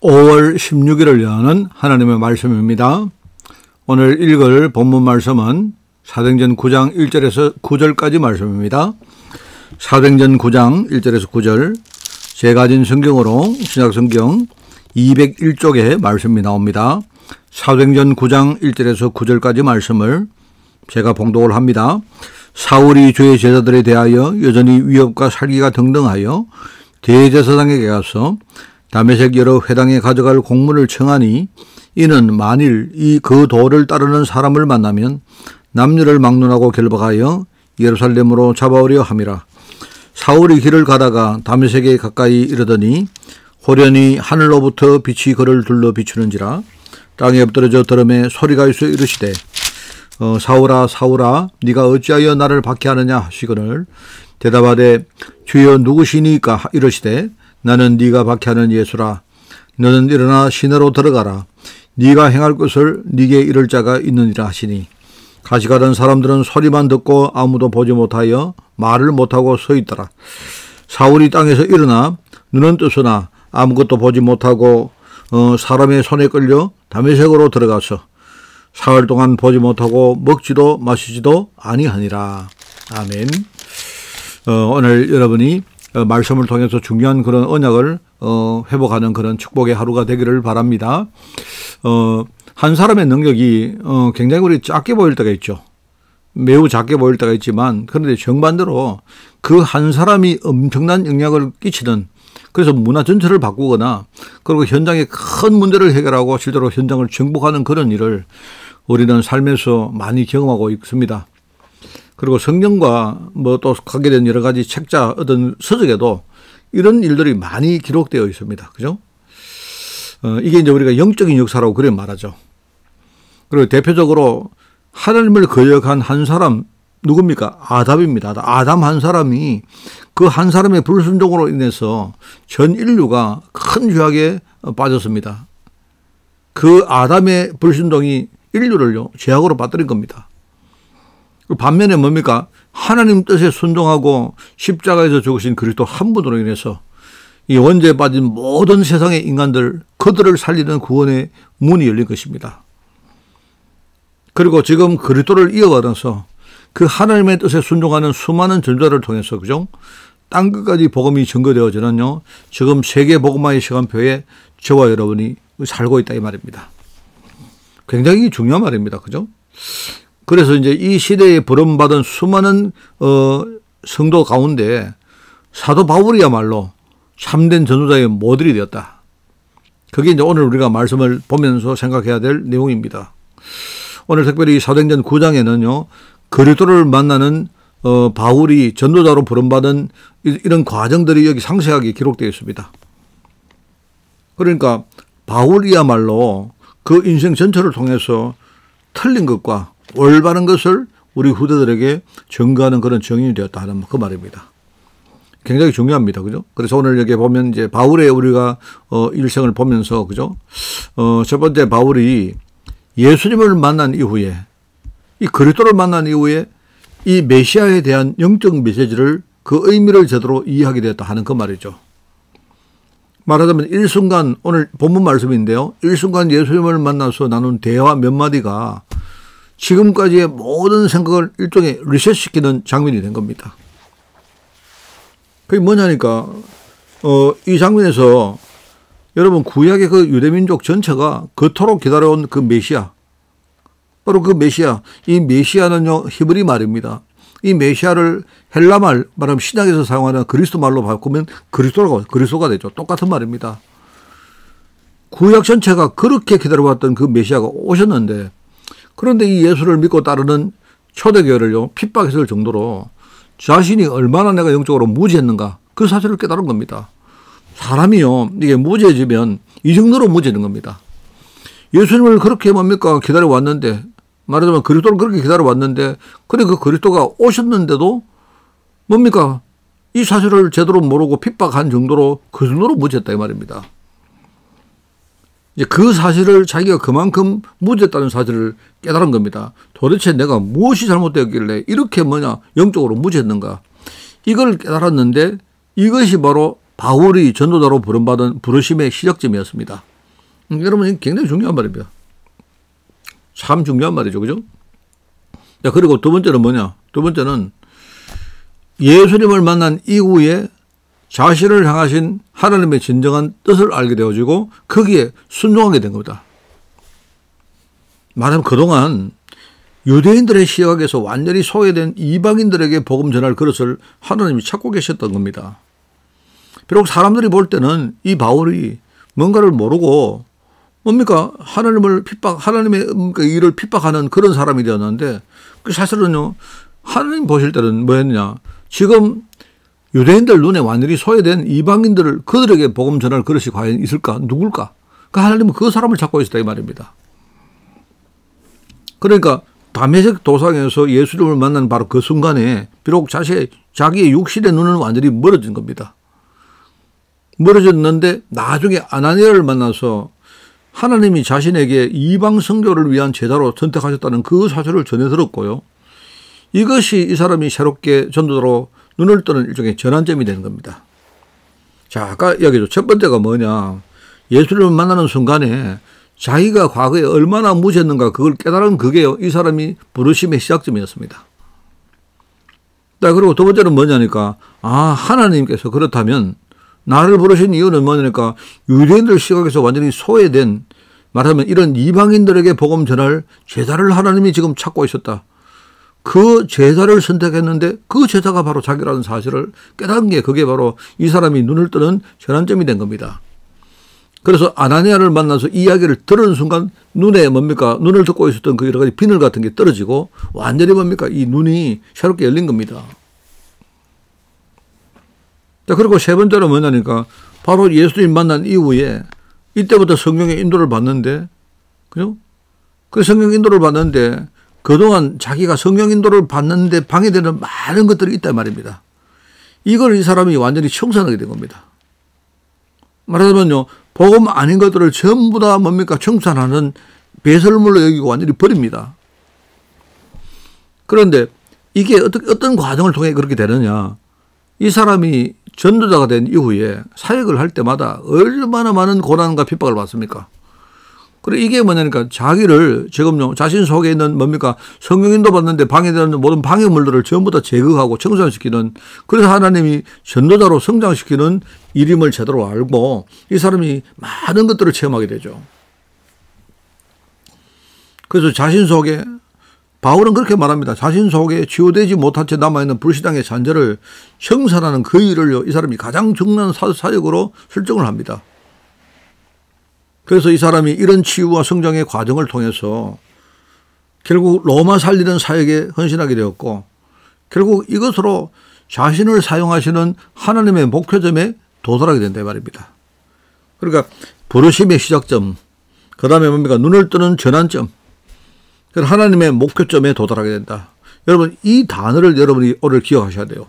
5월 16일을 여는 하나님의 말씀입니다. 오늘 읽을 본문 말씀은 사도행전 9장 1절에서 9절까지 말씀입니다. 사도행전 9장 1절에서 9절, 제가 가진 성경으로 신약성경 201쪽에 말씀이 나옵니다. 사도행전 9장 1절에서 9절까지 말씀을 제가 봉독을 합니다. 사울이 주의 제자들에 대하여 여전히 위협과 살기가 등등하여 대제사장에게 가서 다메섹 여러 회당에 가져갈 공문을 청하니, 이는 만일 그 도를 따르는 사람을 만나면 남녀를 막론하고 결박하여 예루살렘으로 잡아오려 함이라. 사울이 길을 가다가 다메섹에 가까이 이르더니 호련히 하늘로부터 빛이 그를 둘러 비추는지라. 땅에 엎드러져 들음에 소리가 있어 이르시되, 사울아 사울아 네가 어찌하여 나를 박해하느냐 하시거늘, 대답하되 주여 누구시니까 이르시되, 나는 네가 박해하는 예수라. 너는 일어나 시내로 들어가라. 네가 행할 것을 네게 이를 자가 있느니라 하시니, 같이 가던 사람들은 소리만 듣고 아무도 보지 못하여 말을 못하고 서 있더라. 사울이 땅에서 일어나 눈은 뜨서나 아무것도 보지 못하고 사람의 손에 끌려 다메섹으로 들어가서 사흘 동안 보지 못하고 먹지도 마시지도 아니하니라. 아멘. 오늘 여러분이 말씀을 통해서 중요한 그런 언약을 회복하는 그런 축복의 하루가 되기를 바랍니다. 한 사람의 능력이 굉장히 우리 작게 보일 때가 있죠. 매우 작게 보일 때가 있지만, 그런데 정반대로 그 한 사람이 엄청난 영향을 끼치는, 그래서 문화 전체를 바꾸거나 그리고 현장에 큰 문제를 해결하고 실제로 현장을 정복하는 그런 일을 우리는 삶에서 많이 경험하고 있습니다. 그리고 성경과 또 가게 된 여러 가지 책자 어떤 서적에도 이런 일들이 많이 기록되어 있습니다. 그죠? 이게 이제 우리가 영적인 역사라고 그래 말하죠. 그리고 대표적으로 하나님을 거역한 한 사람, 누굽니까? 아담입니다. 아담 한 사람이 그 한 사람의 불순종으로 인해서 전 인류가 큰 죄악에 빠졌습니다. 그 아담의 불순종이 인류를요, 죄악으로 빠뜨린 겁니다. 반면에 뭡니까? 하나님 뜻에 순종하고 십자가에서 죽으신 그리스도 한 분으로 인해서 이 원죄에 빠진 모든 세상의 인간들, 그들을 살리는 구원의 문이 열린 것입니다. 그리고 지금 그리스도를 이어가면서 그 하나님의 뜻에 순종하는 수많은 전자를 통해서, 그죠? 땅끝까지 복음이 전거되어지는요, 지금 세계 복음화의 시간표에 저와 여러분이 살고 있다 이 말입니다. 굉장히 중요한 말입니다. 그죠? 그래서 이제 이 시대에 부름받은 수많은 성도 가운데 사도 바울이야말로 참된 전도자의 모델이 되었다. 그게 이제 오늘 우리가 말씀을 보면서 생각해야 될 내용입니다. 오늘 특별히 사도행전 9장에는요, 그리스도를 만나는 바울이 전도자로 부름받은 이런 과정들이 여기 상세하게 기록되어 있습니다. 그러니까 바울이야말로 그 인생 전체를 통해서 틀린 것과 올바른 것을 우리 후대들에게 전가하는 그런 정인이 되었다 하는 그 말입니다. 굉장히 중요합니다. 그죠? 그래서 오늘 여기 보면 이제 바울의 우리가 일생을 보면서, 그죠? 첫 번째, 바울이 예수님을 만난 이후에, 이 그리스도를 만난 이후에 이 메시아에 대한 영적 메시지를, 그 의미를 제대로 이해하게 되었다 하는 그 말이죠. 말하자면 일순간, 오늘 본문 말씀인데요, 일순간 예수님을 만나서 나눈 대화 몇 마디가 지금까지의 모든 생각을 일종의 리셋시키는 장면이 된 겁니다. 그게 뭐냐니까, 이 장면에서 여러분 구약의 그 유대민족 전체가 그토록 기다려온 그 메시아, 바로 그 메시아, 이 메시아는요, 히브리 말입니다. 이 메시아를 헬라말, 말하면 신약에서 사용하는 그리스도 말로 바꾸면 그리스도가 되죠. 똑같은 말입니다. 구약 전체가 그렇게 기다려왔던 그 메시아가 오셨는데, 그런데 이 예수를 믿고 따르는 초대교회를요, 핍박했을 정도로 자신이 얼마나 내가 영적으로 무지했는가, 그 사실을 깨달은 겁니다. 사람이요, 이게 무지해지면 이 정도로 무지해지는 겁니다. 예수님을 그렇게 뭡니까? 기다려왔는데, 말하자면 그리스도를 그렇게 기다려왔는데, 근데 그 그리스도가 오셨는데도 뭡니까? 이 사실을 제대로 모르고 핍박한 정도로, 그 정도로 무지했다 이 말입니다. 이제 그 사실을 자기가 그만큼 무지했다는 사실을 깨달은 겁니다. 도대체 내가 무엇이 잘못되었길래 이렇게 영적으로 무지했는가. 이걸 깨달았는데 이것이 바로 바울이 전도자로 부름받은 부르심의 시작점이었습니다. 여러분, 이게 굉장히 중요한 말입니다. 참 중요한 말이죠. 그죠? 자, 그리고 두 번째는 뭐냐? 두 번째는 예수님을 만난 이후에 자신을 향하신 하나님의 진정한 뜻을 알게 되어지고 거기에 순종하게 된 겁니다. 말하면 그동안 유대인들의 시각에서 완전히 소외된 이방인들에게 복음 전할 그릇을 하나님이 찾고 계셨던 겁니다. 비록 사람들이 볼 때는 이 바울이 뭔가를 모르고 뭡니까? 하나님의 일을 핍박하는 그런 사람이 되었는데 사실은요, 하나님 보실 때는 뭐였냐? 지금 유대인들 눈에 완전히 소외된 이방인들을 그들에게 복음 전할 그릇이 과연 있을까? 누굴까? 그 하나님은 그 사람을 찾고 있었다 이 말입니다. 그러니까 다메섹 도상에서 예수님을 만난 바로 그 순간에 비록 자기의 육신의 눈은 완전히 멀어진 겁니다. 멀어졌는데 나중에 아나니아를 만나서 하나님이 자신에게 이방 선교를 위한 제자로 선택하셨다는 그 사실을 전해 들었고요. 이것이 이 사람이 새롭게 전도자로 눈을 뜨는 일종의 전환점이 되는 겁니다. 자, 아까 이야기했죠. 첫 번째가 뭐냐. 예수님을 만나는 순간에 자기가 과거에 얼마나 무지했는가 그걸 깨달은 그게 이 사람이 부르심의 시작점이었습니다. 자, 그리고 두 번째는 뭐냐니까, 하나님께서 그렇다면 나를 부르신 이유는 뭐냐니까 유대인들 시각에서 완전히 소외된, 말하면 이런 이방인들에게 복음 전할 제자를 하나님이 지금 찾고 있었다. 그 제자를 선택했는데 그 제자가 바로 자기라는 사실을 깨달은 게 그게 바로 이 사람이 눈을 뜨는 전환점이 된 겁니다. 그래서 아나니아를 만나서 이야기를 들은 순간 눈에 뭡니까? 눈을 듣고 있었던 그 여러 가지 비늘 같은 게 떨어지고 완전히 뭡니까? 이 눈이 새롭게 열린 겁니다. 자, 그리고 세 번째로 뭐냐니까 바로 예수님 만난 이후에 이때부터 성령의 인도를 받는데, 그죠? 그 성령 인도를 받는데 그동안 자기가 성령 인도를 받는데 방해되는 많은 것들이 있단 말입니다. 이걸 이 사람이 완전히 청산하게 된 겁니다. 말하자면요, 복음 아닌 것들을 전부 다 뭡니까? 청산하는 배설물로 여기고 완전히 버립니다. 그런데 이게 어떤 과정을 통해 그렇게 되느냐. 이 사람이 전도자가 된 이후에 사역을 할 때마다 얼마나 많은 고난과 핍박을 받습니까? 그리고 이게 뭐냐니까 자기를 지금요, 자신 속에 있는 뭡니까? 성령인도 받는데 방해되는 모든 방해물들을 전부 다 제거하고 청산시키는, 그래서 하나님이 전도자로 성장시키는 일임을 제대로 알고 이 사람이 많은 것들을 체험하게 되죠. 그래서 자신 속에, 바울은 그렇게 말합니다. 자신 속에 치유되지 못한 채 남아있는 불신앙의 잔재를 청산하는 그 일을 이 사람이 가장 중요한 사역으로 설정을 합니다. 그래서 이 사람이 이런 치유와 성장의 과정을 통해서 결국 로마 살리는 사역에 헌신하게 되었고, 결국 이것으로 자신을 사용하시는 하나님의 목표점에 도달하게 된다 이 말입니다. 그러니까 부르심의 시작점, 그 다음에 뭡니까? 눈을 뜨는 전환점, 하나님의 목표점에 도달하게 된다. 여러분, 이 단어를 여러분이 오늘 기억하셔야 돼요.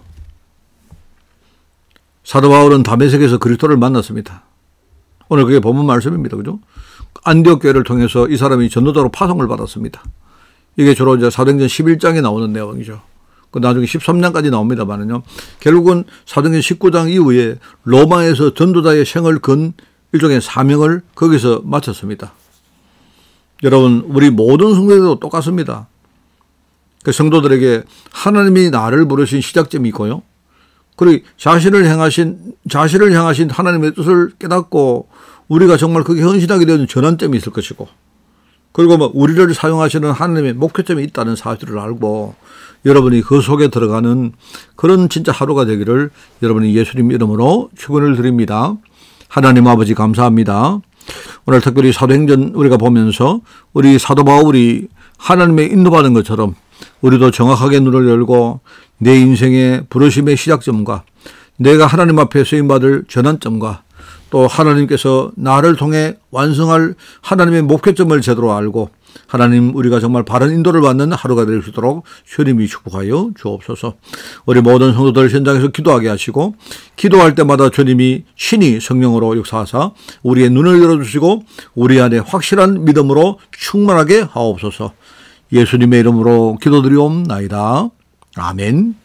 사도 바울은 다메섹에서 그리스도를 만났습니다. 오늘 그게 본문 말씀입니다. 그죠? 안디옥 교회를 통해서 이 사람이 전도자로 파송을 받았습니다. 이게 주로 이제 사도행전 11장에 나오는 내용이죠. 그 나중에 13장까지 나옵니다만은요. 결국은 사도행전 19장 이후에 로마에서 전도자의 생을 건 일종의 사명을 거기서 마쳤습니다. 여러분, 우리 모든 성도들도 똑같습니다. 그 성도들에게 하나님이 나를 부르신 시작점이 있고요. 그리고 자신을 향하신 하나님의 뜻을 깨닫고 우리가 정말 그게 헌신하게 되는 전환점이 있을 것이고, 그리고 우리를 사용하시는 하나님의 목표점이 있다는 사실을 알고 여러분이 그 속에 들어가는 그런 진짜 하루가 되기를 여러분이 예수님 이름으로 축원을 드립니다. 하나님 아버지 감사합니다. 오늘 특별히 사도행전 우리가 보면서 우리 사도 바울이 하나님의 인도받은 것처럼 우리도 정확하게 눈을 열고 내 인생의 부르심의 시작점과 내가 하나님 앞에 쓰임받을 전환점과 또 하나님께서 나를 통해 완성할 하나님의 목표점을 제대로 알고 하나님 우리가 정말 바른 인도를 받는 하루가 될 수 있도록 주님이 축복하여 주옵소서. 우리 모든 성도들 현장에서 기도하게 하시고 기도할 때마다 주님이 친히 성령으로 역사하사 우리의 눈을 열어주시고 우리 안에 확실한 믿음으로 충만하게 하옵소서. 예수님의 이름으로 기도드리옵나이다. 아멘.